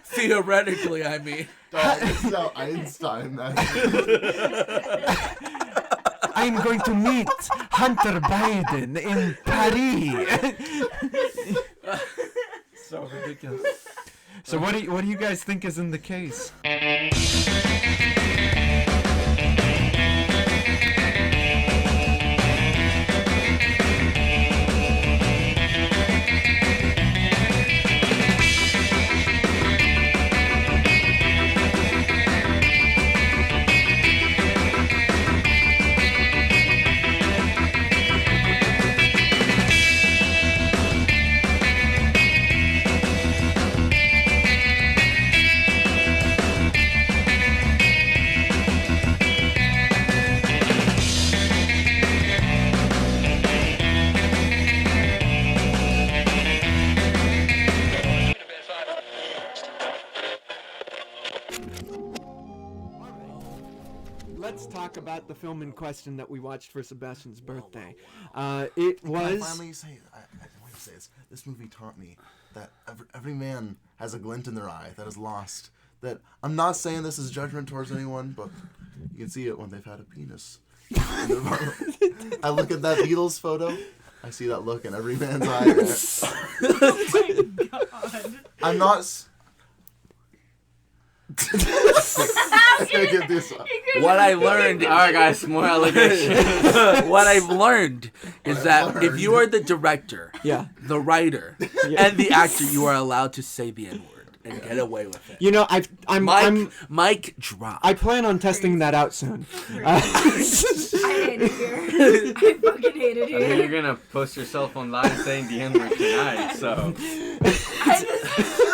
Theoretically, I mean. No, Einstein. I'm going to meet Hunter Biden in Paris. So ridiculous. So what do you guys think is in the case? Let's talk about the film in question that we watched for Sebastian's birthday. It was... I finally say, I want to say this. This movie taught me that every man has a glint in their eye that is lost. That I'm not saying this is judgment towards anyone, but you can see it when they've had a penis. I look at that Beatles photo. I see that look in every man's eye. Oh my god. I'm not... What I learned, All right, guys, more allegation. what I've learned is that if you are the director, the writer, and the actor, you are allowed to say the N-word and get away with it. You know, Mic drop. I plan on testing that out soon. I hate it here. I fucking hate it I mean, here. you're gonna post yourself online saying the N-word tonight, so. This is true.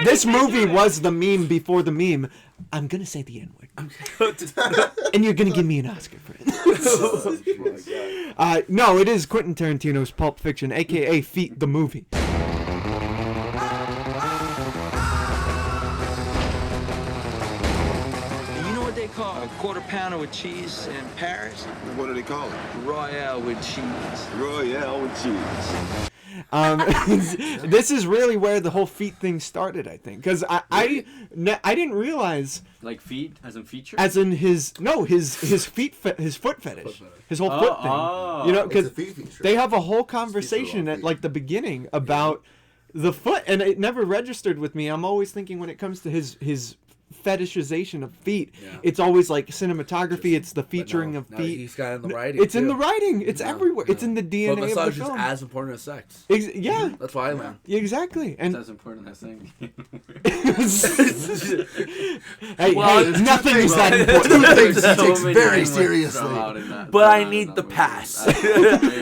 This movie was the meme before the meme. I'm gonna say the N-word. And you're gonna give me an Oscar for it. No, it is Quentin Tarantino's Pulp Fiction, aka Feet the movie. You know what they call a quarter pounder with cheese in Paris? What do they call it? Royale with cheese. Royale with cheese. This is really where the whole feet thing started, I think, because I didn't realize, like feet as in feature, as in his feet his foot fetish, his whole foot thing. You know, because they have a whole conversation at like the beginning about the foot, and it never registered with me. I'm always thinking when it comes to his fetishization of feet, it's always like cinematography. It's the featuring of feet. He's got it in the writing. It's in the writing. It's everywhere. It's in the DNA but of the massage film. is as important as sex. Yeah, that's why I learned. Exactly, and it's as important as saying. hey, nothing is that important. Two things he takes very seriously. But I need the pass.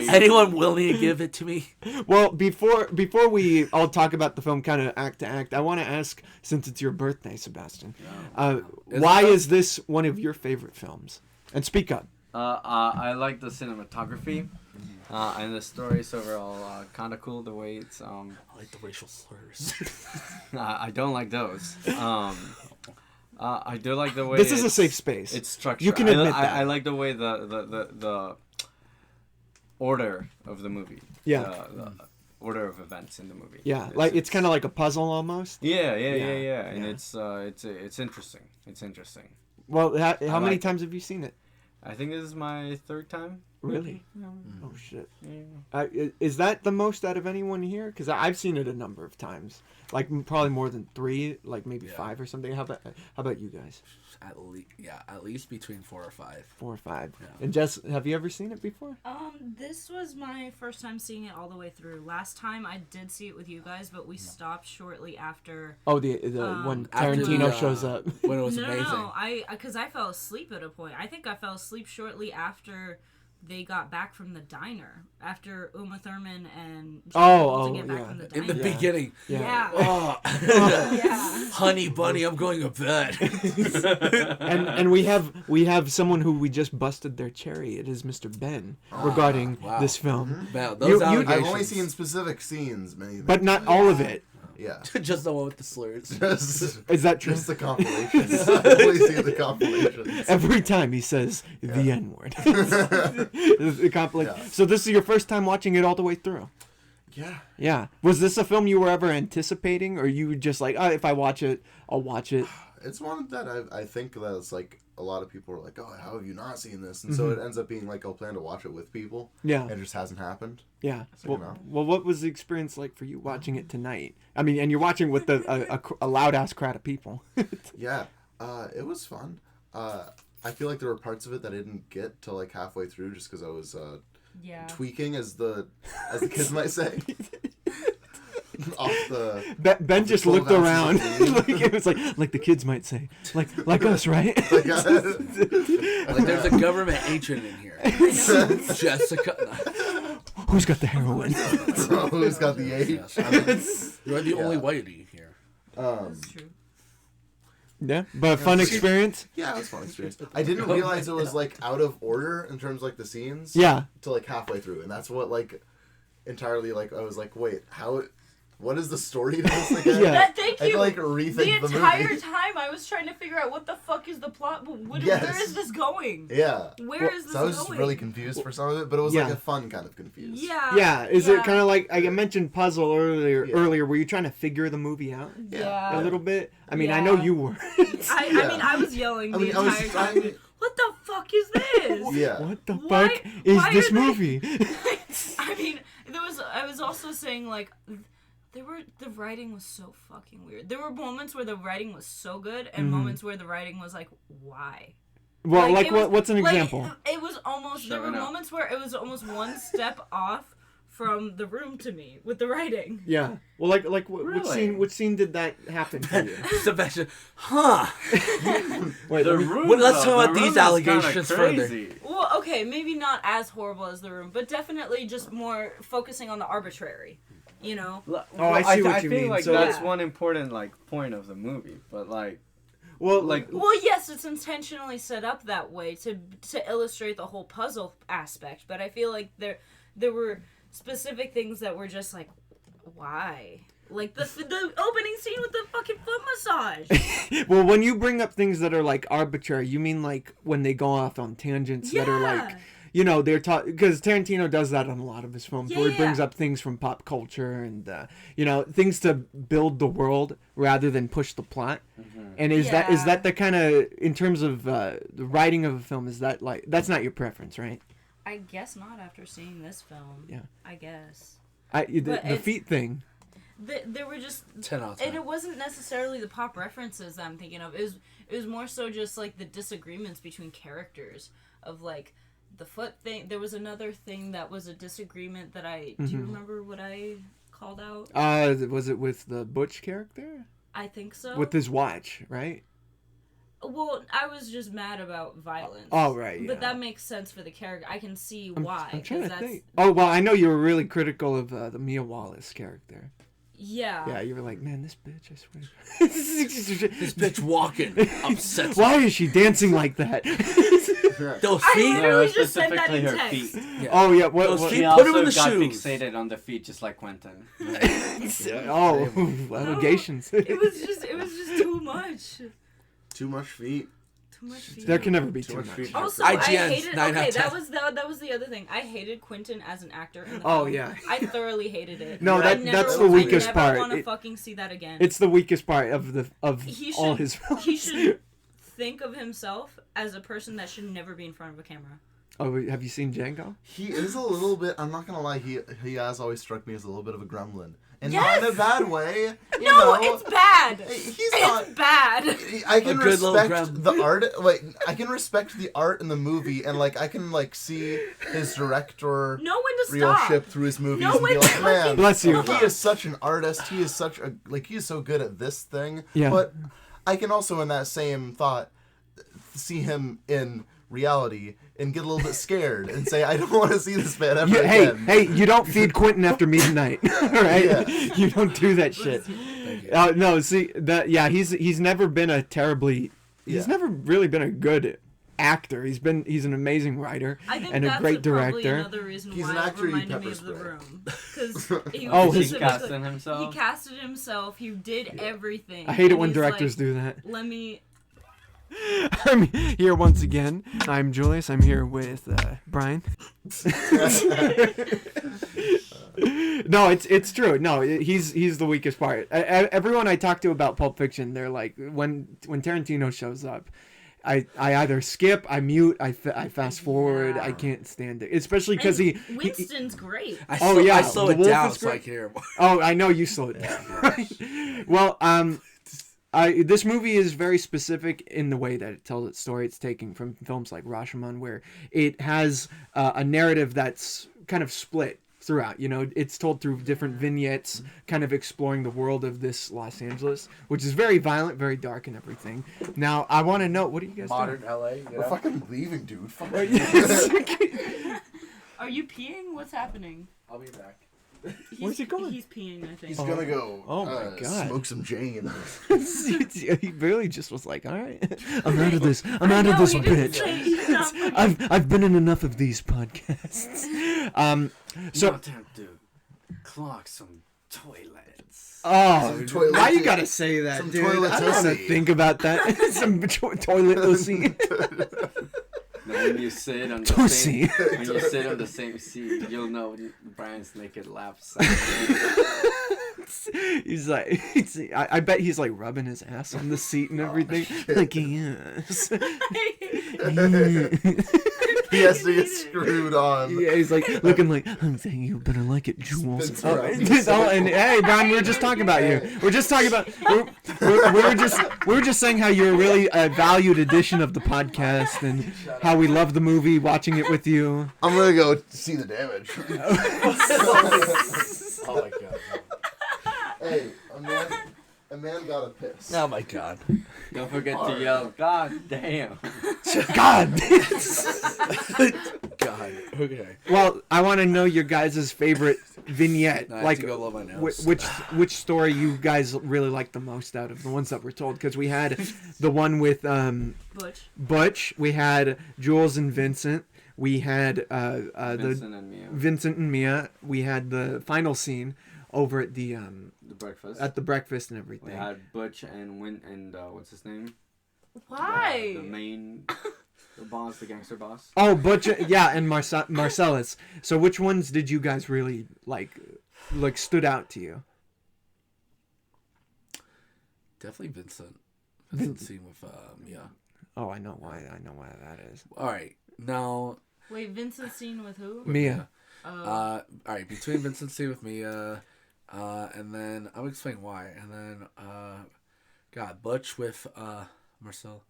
Anyone willing to give it to me? Well, before we all talk about the film kind of act to act, I want to ask, since it's your birthday, Sebastian, why is this one of your favorite films? And speak up. I like the cinematography, and the story is overall kind of cool. The way it's I like the racial slurs. I don't like those. I do like the way this is a safe space. It's structured. You can admit that. I like the way the order of the movie. Yeah. The order of events in the movie. Yeah, it's kind of like a puzzle almost. Yeah. And it's interesting. It's interesting. Well, how many times have you seen it? I think this is my third time. Really? Yeah. Oh shit. Yeah. Is that the most out of anyone here? Because I've seen it a number of times, like probably more than 3, like maybe 5 or something. How about you guys? At least between 4 or 5. 4 or 5. Yeah. And Jess, have you ever seen it before? This was my first time seeing it all the way through. Last time I did see it with you guys, but we stopped shortly after. Oh, the when Tarantino shows up. When it was amazing. No, because I fell asleep at a point. I think I fell asleep shortly after they got back from the diner, after Uma Thurman and get back from the diner. In the beginning. Yeah. Oh. Yeah. Honey bunny, I'm going to bed. and we have someone who we just busted their cherry. It is Mr. Ben regarding this film. Wow, I've only seen specific scenes, but not all of it. Yeah. Just the one with the slurs. Is that true? Just the compilations. I've only seen the compilations. Every time he says the N-word. The compilation. Yeah. So this is your first time watching it all the way through? Yeah. Was this a film you were ever anticipating, or you were just like, oh, if I watch it, I'll watch it? It's one that I think that it's like a lot of people are like, oh, how have you not seen this? And so it ends up being like I'll plan to watch it with people. Yeah. And it just hasn't happened. Yeah. So, well, what was the experience like for you watching it tonight? I mean, and you're watching with a loud ass crowd of people. Yeah. It was fun. I feel like there were parts of it that I didn't get till like halfway through, just because I was tweaking, as the kids might say. Off the Ben just looked around. Like, it was like the kids might say, like us, right? Like there's a government agent in here. Jessica. Who's got the heroin? Who's got the H? You're the only whitey here. That's true. Yeah, but fun experience. Yeah, it was a fun experience. I didn't realize it was like out of order in terms of like the scenes. Yeah. Till like halfway through, and that's what like entirely like I was like, wait, how? What is the story to this again? Yeah. Thank you. I had to, like, rethink the the entire movie. time I was trying to figure out what the fuck is the plot, but Yes. where is this going? Yeah. Where is this So I was going? just really confused for some of it, but it was like a fun kind of confused. Yeah. Yeah, is it kind of like I mentioned puzzle earlier? Were you trying to figure the movie out? Yeah. A little bit. I mean, I know you were. I mean, I was yelling the entire time. What the fuck is this? Yeah. What the fuck is this movie? I mean, I was also saying like. The writing was so fucking weird. There were moments where the writing was so good, and moments where the writing was like, why? Well, what's an example? It was almost there were moments where it was almost one step off from The Room to me with the writing. Yeah. Well, Really? which scene did that happen to you? Sebastian, huh? Wait, let's talk about these allegations further. Well, okay, maybe not as horrible as The Room, but definitely just more focusing on the arbitrary. You know? I see what you mean. I feel like so that's one important point of the movie, but well, yes, it's intentionally set up that way to illustrate the whole puzzle aspect, but I feel like there were specific things that were just like, why? Like the opening scene with the fucking foot massage. Well, when you bring up things that are like arbitrary, you mean like when they go off on tangents that are like. You know, they're taught because Tarantino does that on a lot of his films, where he brings up things from pop culture and things to build the world rather than push the plot. Mm-hmm. And is that the kind of, in terms of the writing of a film, is that like that's not your preference, right? I guess not after seeing this film. Yeah, I guess. The feet thing. There were just 10 out of 10. And it wasn't necessarily the pop references that I'm thinking of. It was more so just like the disagreements between characters of like. The foot thing. There was another thing that was a disagreement that do you remember what I called out? Was it with the Butch character? I think so. With his watch, right? Well, I was just mad about violence. Oh, right, But that makes sense for the character. I can see why. I'm trying to think. Oh, well, I know you were really critical of the Mia Wallace character. Yeah. Yeah, you were like, man, this bitch, I swear. This bitch walking upsets me. Why is she dancing like that? Those feet. I literally just said that in her text. feet. Yeah. Oh, yeah. Those feet, put him in the got shoes. Fixated on the feet just like Quentin. Allegations. It was just too much. Too much feet. Too much feet. There can never be too much. Also, IGN's I hated. 9 Okay, out of 10. that was the other thing. I hated Quentin as an actor. In the Oh film. yeah. I thoroughly hated it. No, that's the weakest part. I never want to fucking see that again. It's the weakest part of all his films. He should think of himself as a person that should never be in front of a camera. Oh, have you seen Django? He is a little bit. I'm not gonna lie. He has always struck me as a little bit of a gremlin, and not in a bad way. It's bad. It's bad. I can respect the art. Like I can respect the art in the movie, and like I can like see his director realship through his movies and be like, man, bless you. He is such an artist. He is such a he is so good at this thing. Yeah. But I can also, in that same thought, see him in reality and get a little bit scared and say, I don't want to see this man ever again. Hey, you don't feed Quentin after midnight, right? Yeah. You don't do that shit. No, see that. Yeah, he's never been a terribly. He's never really been a good actor. He's an amazing writer and a great director. Another reason he's why an actor. it reminded me of The Room because he casted himself. He casted himself. He did everything. I hate it when directors do that. I'm here once again. I'm Julius. I'm here with Brian. No, it's true. No, he's the weakest part. Everyone I talk to about Pulp Fiction, they're like, when Tarantino shows up, I either skip, I mute, I fast forward. I can't stand it, especially because Winston's great. I slow it down so I can hear more. Oh, I know you slowed it down. Well, this movie is very specific in the way that it tells its story. It's taking from films like Rashomon, where it has a narrative that's kind of split throughout. You know, it's told through different vignettes, kind of exploring the world of this Los Angeles, which is very violent, very dark, and everything. Now, I want to know, what are you guys Modern doing? LA. We're fucking leaving, dude. Fuck. Are you peeing? What's happening? I'll be back. Where's he going? He's peeing, I think. He's gonna go. Oh my God. Smoke some Jane. He really just was like, all right, I'm out of this. I'm out of this bitch. I've been in enough of these podcasts. So Not time to clog some toilets. oh, toilet- why you gotta say that, some dude? I don't want to toilet-tussie. think about that. Some toilet-tussie. Now, when you sit on the Pussy. when you sit on the same seat, you'll know Brian's naked laps. He's like, I bet he's like rubbing his ass on the seat and everything. Like, yes. He has to get screwed on. Yeah, he's like looking like, I'm saying you better like it, Jules. Spins Oh, around. and hey, Brian, we were just talking about you. We're just talking about we were just saying how you're really a valued addition of the podcast and how we love the movie, watching it with you. I'm gonna go see the damage. Oh my God. Hey, a man got a piss. Oh my God. Don't forget to yell, God damn. God. God. Okay. Well, I want to know your guys' favorite vignette. No, I have Like, to go blow my nose. which story you guys really like the most out of the ones that were told? Because we had the one with Butch. We had Jules and Vincent. We had Vincent and Mia. We had the final scene over at the breakfast. At the breakfast and everything. We had Butch and what's his name? Why? The boss, the gangster boss. Oh, Butch, yeah, and Marcellus. So which ones did you guys really like stood out to you? Definitely Vincent scene with Mia. Oh, I know why that is. All right, now. Wait, Vincent's scene with who? Mia. All right, between Vincent's scene with Mia, and then I'll explain why, and then Butch with Marcel,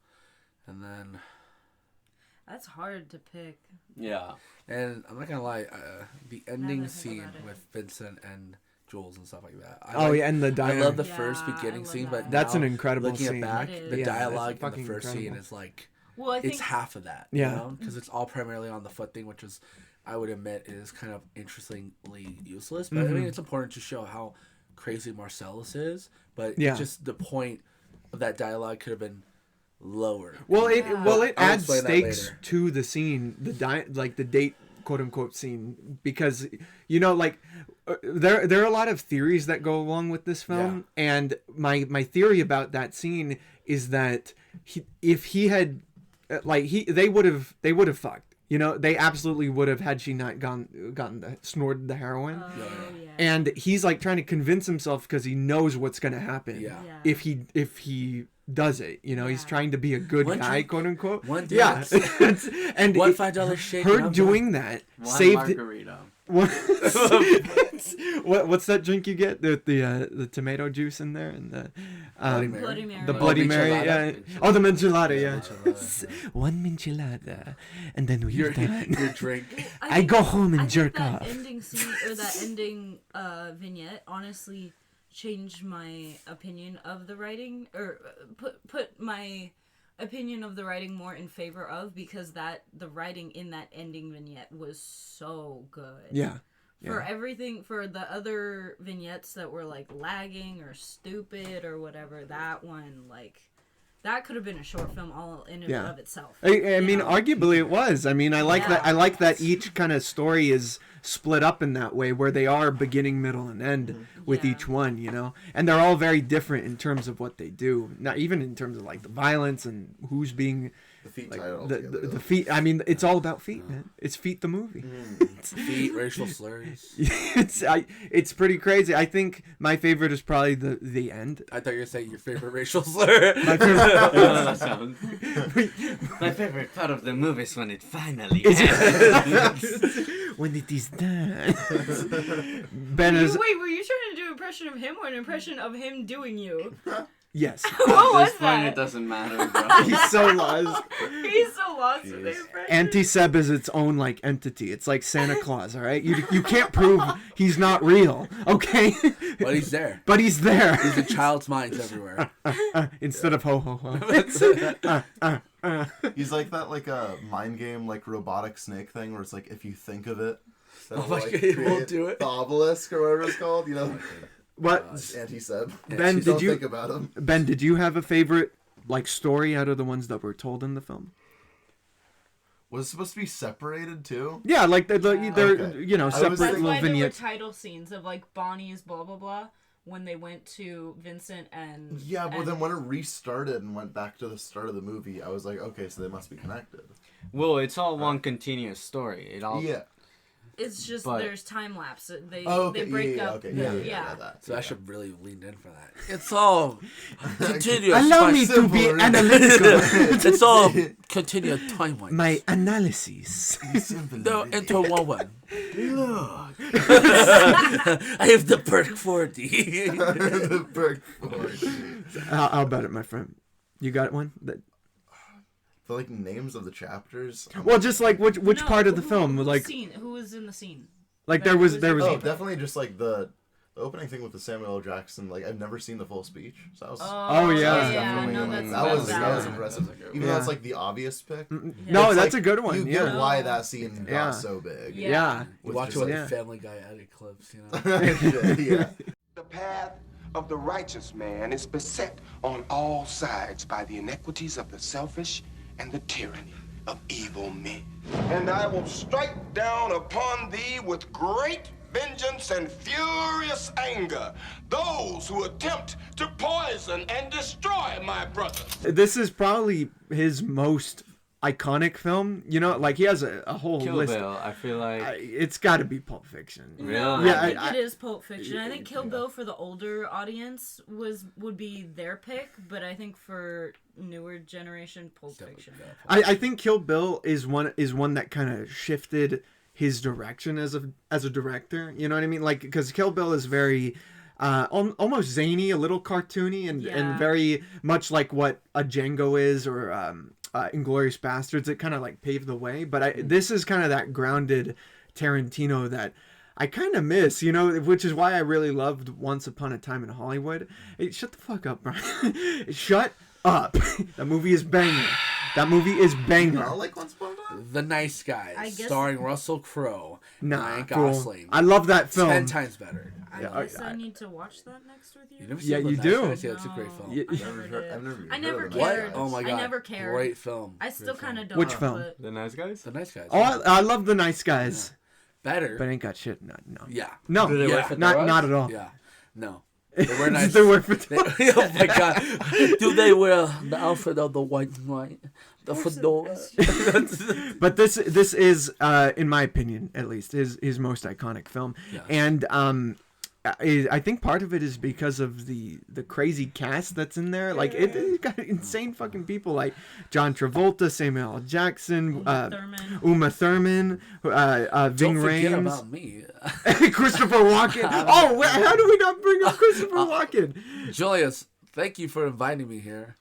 and then. That's hard to pick. Yeah. And I'm not gonna lie, the ending scene with Vincent and Jules and stuff like that. And the dialogue. I love the first beginning scene, but that's now, an incredible looking scene. back, the dialogue in the first incredible. scene is like, well, I think it's half of that. Yeah. You know? Because it's all primarily on the foot thing, which is, I would admit, is kind of interestingly useless. But I mean, it's important to show how crazy Marcellus is. But just the point of that dialogue could have been lower. Well, it adds stakes to the scene, the date, quote unquote, scene, because there are a lot of theories that go along with this film, and my theory about that scene is that if he had they would have fucked. You know, they absolutely would have had she not snorted the heroin. And he's like trying to convince himself because he knows what's going to happen if he does it. You know, he's trying to be a good guy, quote unquote. One and $5 shake. Her doing that saved margarita. What's that drink you get? The tomato juice in there and the Bloody Mary. The Bloody Mary. Yeah. Oh, the Michelada. Yeah. One Michelada, and then we're done. Your drink. I go home and jerk off. That ending scene or that ending vignette honestly changed my opinion of the writing, or put my opinion of the writing more in favor of, because the writing in that ending vignette was so good. Yeah. For everything, for the other vignettes that were like lagging or stupid or whatever, that one like That could have been a short film all in and of itself. I mean, arguably it was. I mean, I like that. I like that each kind of story is split up in that way, where they are beginning, middle, and end with each one. You know, and they're all very different in terms of what they do. Not even in terms of like the violence and who's being. The feet like, title. The feet. I mean, it's all about feet, man. It's Feet the movie. Feet, racial slurs. It's pretty crazy. I think my favorite is probably the end. I thought you were saying your favorite racial slur. My favorite. My favorite part of the movie is when it finally ends. When it is done. Ben is. Wait, were you trying to do an impression of him or an impression of him doing you? Yes. What was At this point, that? it doesn't matter, bro. He's so lost. He's so lost with the impression. Anti-Seb is its own like entity. It's like Santa Claus, all right? You can't prove he's not real, okay? But he's there. But he's there. He's in child's minds everywhere. Instead of ho ho ho. He's like that, like a mind game, like robotic snake thing, where it's like if you think of it, that'll, God, he won't do it. The obelisk or whatever it's called, you know. What? Anti-Seb. Ben, Don't think about him. Ben, did you have a favorite like story out of the ones that were told in the film? Was it supposed to be separated too? Yeah, like they're Okay. you know, separate That's little why there were vignettes. title scenes of like Bonnie's blah blah blah when they went to Vincent and Yeah, but then when it restarted and went back to the start of the movie, I was like, okay, so they must be connected. Well, it's all one continuous story. It all. Yeah. it's just there's time lapse. They break up. That. So I should really lean in for that. It's all continuous. Allow me to be analytical. It's all continuous timeline. My analyses. No, interwoven. Look. I have the perk 40. The perk 40. I'll bet it, my friend. You got one? The like names of the chapters. Well, just like which part of the film, like who was in the scene? Like there was definitely just like the opening thing with the Samuel L. Jackson. Like I've never seen the full speech, so that was that was impressive. Even though it's like the obvious pick. No, that's a good one. You get why that scene got so big. Yeah. You watch it with the Family Guy edit clips, you know. Yeah. The path of the righteous man is beset on all sides by the iniquities of the selfish and the tyranny of evil men. And I will strike down upon thee with great vengeance and furious anger those who attempt to poison and destroy my brothers. This is probably his most iconic film. You know, like he has a whole Kill list. Bill, I feel like it's got to be Pulp Fiction. Really? No, Yeah, I think it is Pulp Fiction. I think Kill Bill for the older audience would be their pick, but I think for newer generation, Pulp Fiction. I think Kill Bill is one that kind of shifted his direction as a director. You know what I mean? Like, because Kill Bill is very almost zany, a little cartoony, and very much like what a Django is or Inglourious Bastards. It kind of like paved the way. But this is kind of that grounded Tarantino that I kind of miss, you know, which is why I really loved Once Upon a Time in Hollywood. Hey, shut the fuck up, Brian. Shut up. That movie is banger. That movie is banger. I like Once Upon a Time. The Nice Guys, starring Russell Crowe, Ryan Gosling. I love that film. 10 times better. I need to watch that next with you. Yeah, you do. Yeah, it's a great film. I never cared. Oh my god! I never cared. Great film. I still kind of don't. Which film? The Nice Guys. The Nice Guys. Oh, I love The Nice Guys. Yeah. Better, but ain't got shit. No. Yeah. No. Not at all. Yeah. No. They were nice. They were oh my god! Do they wear the outfit of the white knight, the fedora? But this is, in my opinion, at least, his most iconic film, and I think part of it is because of the crazy cast that's in there. Like it got insane fucking people like John Travolta, Samuel L. Jackson, Uma Thurman, Ving Rhames. Don't forget about me. Christopher Walken. Oh, how do we not bring up Christopher Walken? Julius, thank you for inviting me here.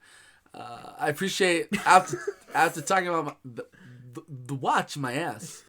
I appreciate after talking about the watch my ass.